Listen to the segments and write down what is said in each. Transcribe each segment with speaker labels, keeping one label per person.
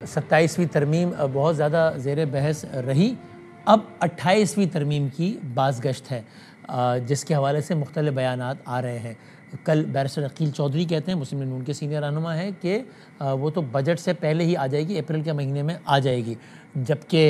Speaker 1: 27वीं तरमीम बहुत ज़्यादा ज़ेर बहस रही। अब 28वीं तरमीम की बाज़गश्त है, जिसके हवाले से मुख्तलिफ़ बयानात आ रहे हैं। कल बैरिस्टर अकील चौधरी कहते हैं, मुस्लिम लीग नून के सीनियर रहनुमा है, कि वो तो बजट से पहले ही आ जाएगी, अप्रैल के महीने में आ जाएगी। जबकि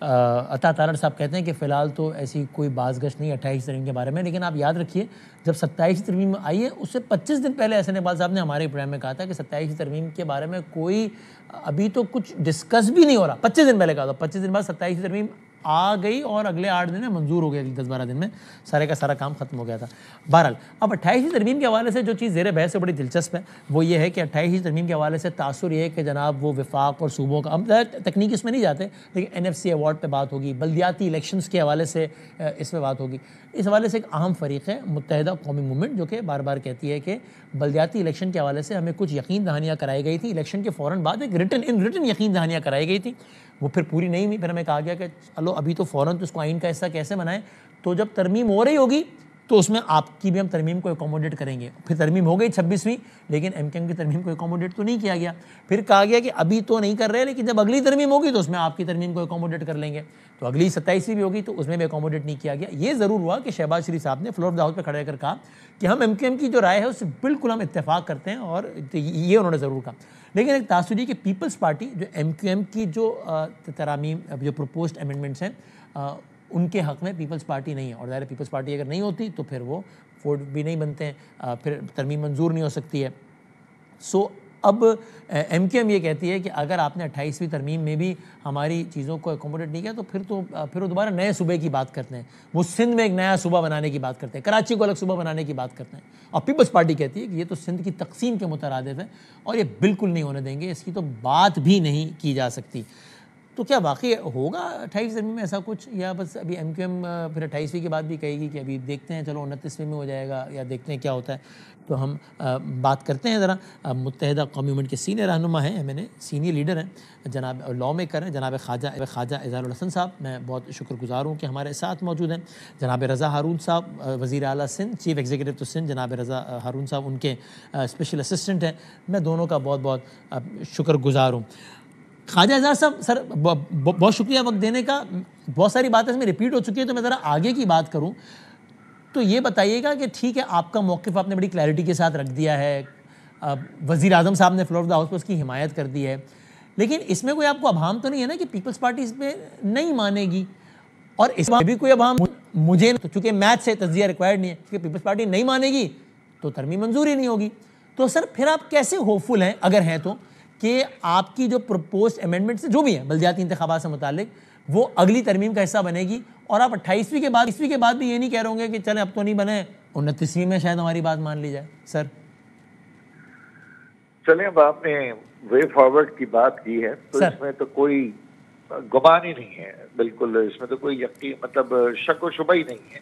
Speaker 1: अता तारड़ साहब कहते हैं कि फ़िलहाल तो ऐसी कोई बाज़गश्त नहीं 28 तरमीम के बारे में। लेकिन आप याद रखिए, जब 27 तरमीम आई है उससे 25 दिन पहले एहसन इकबाल साहब ने हमारे प्रोग्राम में कहा था कि 27 तरमीम के बारे में कोई अभी तो कुछ डिस्कस भी नहीं हो रहा। 25 दिन पहले कहा था, 25 दिन बाद 27 तरमीम आ गई और अगले 8 दिन में मंजूर हो गया, 10-12 दिन में सारे का सारा काम खत्म हो गया था। बहरहाल अब 28वीं तरमीम के हवाले से जो चीज़ ज़ेर बहस से बड़ी दिलचस्प है वो ये है कि 28वीं तरमीम के हवाले से तासुर ये है कि जनाब वो विफाक और सूबों का, हम तकनीक इसमें नहीं जाते, लेकिन NFC अवार्ड पर बात होगी, बल्दियाती इलेक्शंस के हवाले से इसमें बात होगी। इस हवाले से एक अहम फ़रीक़ है मुत्तहिदा कौमी मूवमेंट, जो कि बार बार कहती है कि बल्दियाती इलेक्शन के हवाले से हमें कुछ यकीन दहानियाँ कराई गई थी। इलेक्शन के फ़ौरन बाद एक रिटन यकीन दहानियाँ कराई गई थी, वो फिर पूरी नहीं हुई। फिर हमें कहा गया कि चलो अभी तो फ़ौरन तो उसको आइन का हिस्सा कैसे बनाएं, तो जब तरमीम हो रही होगी तो उसमें आपकी भी हम तरमीम को एकोमोडेट करेंगे। फिर तरमीम हो गई 26वीं, लेकिन MKM की तरमीम को एकोमोडेट तो नहीं किया गया। फिर कहा गया कि अभी तो नहीं कर रहे, लेकिन जब अगली तरमीम होगी तो उसमें आपकी तरमीम को एकोमोडेट कर लेंगे। तो अगली 27वीं भी होगी तो उसमें भी एकोमोडेट नहीं किया गया। ये ज़रूर हुआ कि शहबाज शरीफ साहब ने फ्लोर ऑफ द हाउस पर खड़े होकर कहा कि हम MKM की जो राय है उससे बिल्कुल हम इत्तेफाक करते हैं, और ये उन्होंने ज़रूर कहा। लेकिन एक तासुरी कि पीपल्स पार्टी जो MKM की जो तरामीम जो प्रपोज्ड अमेंडमेंट्स हैं उनके हक़ में पीपल्स पार्टी नहीं है, और ज़ाहिर पीपल्स पार्टी अगर नहीं होती तो फिर वो वोट भी नहीं बनते हैं, फिर तरमीम मंजूर नहीं हो सकती है। सो अब MKM ये कहती है कि अगर आपने 28वीं तरमीम में भी हमारी चीज़ों को एकोमोडेट नहीं किया तो फिर वो दोबारा नए सूबे की बात करते हैं, वो सिंध में एक नया सूबा बनाने की बात करते हैं, कराची को अलग सूबा बनाने की बात करते हैं। और पीपल्स पार्टी कहती है कि ये तो सिंध की तकसीम के मुतरादिफ है और ये बिल्कुल नहीं होने देंगे, इसकी तो बात भी नहीं की जा सकती। तो क्या वाकई होगा 28 तरमीम में ऐसा कुछ, या बस अभी MKM फिर 28वीं के बाद भी कहेगी कि अभी देखते हैं, चलो 29वीं में हो जाएगा, या देखते हैं क्या होता है। तो हम बात करते हैं ज़रा मुत्तहिदा कौमी मूवमेंट के सीनियर रहनुमा हैं, मैंने सीनियर लीडर हैं, जनाब लॉ मेकर हैं, जनाब ख्वाजा इज़हारुल हसन साहब। मैं बहुत शुक्रगुजार हूँ कि हमारे साथ मौजूद हैं। जनाब रज़ा हारून साहब, वज़ीर आला सिंध, चीफ़ एग्जीक्यूटिव तो सिंध, जनाब रज़ा हारून साहब उनके स्पेशल असिस्टेंट हैं। मैं दोनों का बहुत बहुत शुक्रगुजार हूँ। ख्वाजा इज़हार साहब, सर बहुत शुक्रिया वक्त देने का। बहुत सारी बातें इसमें रिपीट हो चुकी है, तो मैं ज़रा आगे की बात करूं तो ये बताइएगा कि ठीक है, आपका मौक़िफ़ आपने बड़ी क्लैरिटी के साथ रख दिया है, वज़ीर आज़म साहब ने फ्लोर ऑफ द हाउस पर उसकी हिमायत कर दी है, लेकिन इसमें कोई आपको अभाम तो नहीं है ना कि पीपल्स पार्टी इस पर नहीं मानेगी? और इसमें भी कोई अभाम मुझे, तो चूँकि मैथ से तज्ज़िया रिक्वायर्ड नहीं है, क्योंकि पीपल्स पार्टी नहीं मानेगी तो तरमीम मंजूर ही नहीं होगी। तो सर फिर आप कैसे होपफुल हैं, अगर हैं तो, कि आपकी जो प्रपोज्ड अमेंडमेंट्स जो भी हैं बल्दियाती इंतखाबात से मुतालिक, वो अगली तरमीम का हिस्सा बनेगी, और आप 28वीं के बाद भी ये नहीं कह रहे होंगे कि चलें अब तो नहीं बने, 29वीं में शायद हमारी बात मान ली जाए? सर
Speaker 2: चलें, अब आपने वे फॉरवर्ड की बात की है तो इसमें तो कोई गुमान ही नहीं है, बिल्कुल इसमें तो कोई यकीन मतलब शक व शुबा ही नहीं है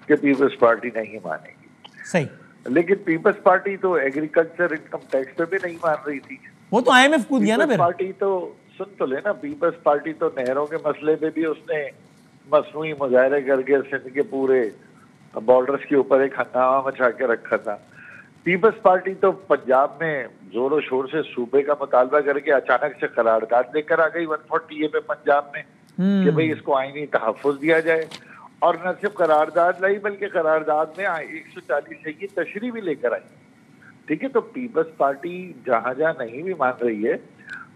Speaker 2: कि पीपल्स पार्टी नहीं मानेगी।
Speaker 1: सही।
Speaker 2: लेकिन पीपल्स पार्टी तो एग्रीकल्चर इनकम टैक्स पे भी नहीं मान रही थी, वो
Speaker 1: तो IMF कूद गया ना। फिर
Speaker 2: पार्टी तो सुन तो लेना, पीपल्स पार्टी तो नहरों के मसले पे भी उसने मसनूई मुजाहरे करके सिंध के पूरे बॉर्डर्स के ऊपर एक हंगामा मचा के रखा था। पीपल्स पार्टी तो पंजाब में जोरों शोर से सूबे का मुतालबा करके अचानक से करारदाद लेकर आ गई 140A पे पंजाब में कि भाई इसको आईनी तहफ़्फ़ुज़ दिया जाए, और न सिर्फ करारदाद लाई बल्कि करारदाद में 140 की तशरीह भी लेकर आई। ठीक है, तो पीपल्स पार्टी जहां जहां नहीं भी मान रही है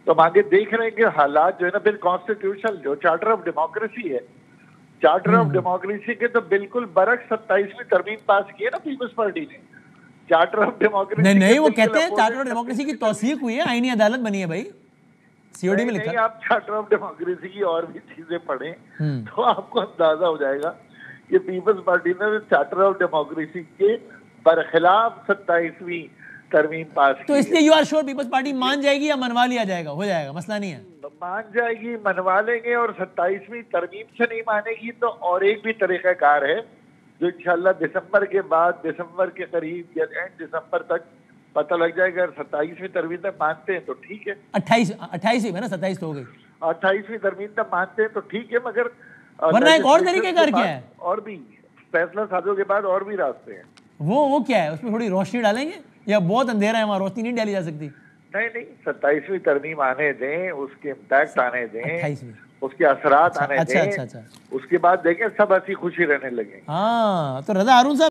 Speaker 2: तो हम आगे देख रहे हैं कि हालात जो है ना, फिर कॉन्स्टिट्यूशनल जो चार्टर ऑफ डेमोक्रेसी है, चार्टर ऑफ डेमोक्रेसी के तो बिल्कुल बरक्स 27वीं तरमीम पास की है ना पीपल्स पार्टी ने। चार्टर ऑफ डेमोक्रेसी
Speaker 1: नहीं वो कहते हैं चार्टर ऑफ डेमोक्रेसी की तौसीक हुई है, आईनी अदालत बनी है भाई, COD में लिखा है।
Speaker 2: आप चार्टर ऑफ डेमोक्रेसी की और भी चीजें पढ़ें तो आपको अंदाजा हो जाएगा कि पीपल्स पार्टी ने चार्टर ऑफ डेमोक्रेसी के बरखिलाफ 27वीं तरमीम पास की।
Speaker 1: तो इसलिए you are sure Peoples Party मान जाएगी या मनवा लिया जाएगा? हो जाएगा, मसला नहीं है।
Speaker 2: मान जाएगी, मनवा लेंगे, और 27वीं तरमीम से नहीं मानेगी तो और एक भी तरीक़ाकार है जो इंशाल्लाह दिसंबर के बाद, दिसंबर के करीब या एंड दिसंबर तक पता लग जाएगा। अगर 27वीं तरमीम तक मानते हैं तो ठीक है,
Speaker 1: 28वीं में ना 27 तो हो गई,
Speaker 2: 28वीं तरमीम तक मानते हैं तो ठीक है, मगर
Speaker 1: वरना एक और तरीके का क्या है,
Speaker 2: और भी फैसला साजों के बाद और भी रास्ते हैं।
Speaker 1: वो क्या है, उसमें थोड़ी रोशनी डालेंगे या बहुत अंधेरा है वहाँ रोशनी नहीं डाली जा सकती?
Speaker 2: नहीं नहीं, 27वीं तरमीम आने दें, उसके इम्पैक्ट आने दें,
Speaker 1: 28वीं,
Speaker 2: उसके असरात आने
Speaker 1: अच्छा
Speaker 2: दें,
Speaker 1: अच्छा अच्छा,
Speaker 2: उसके बाद देखें सब हंसी खुशी रहने लगे।
Speaker 1: हाँ तो रजा हारून साहब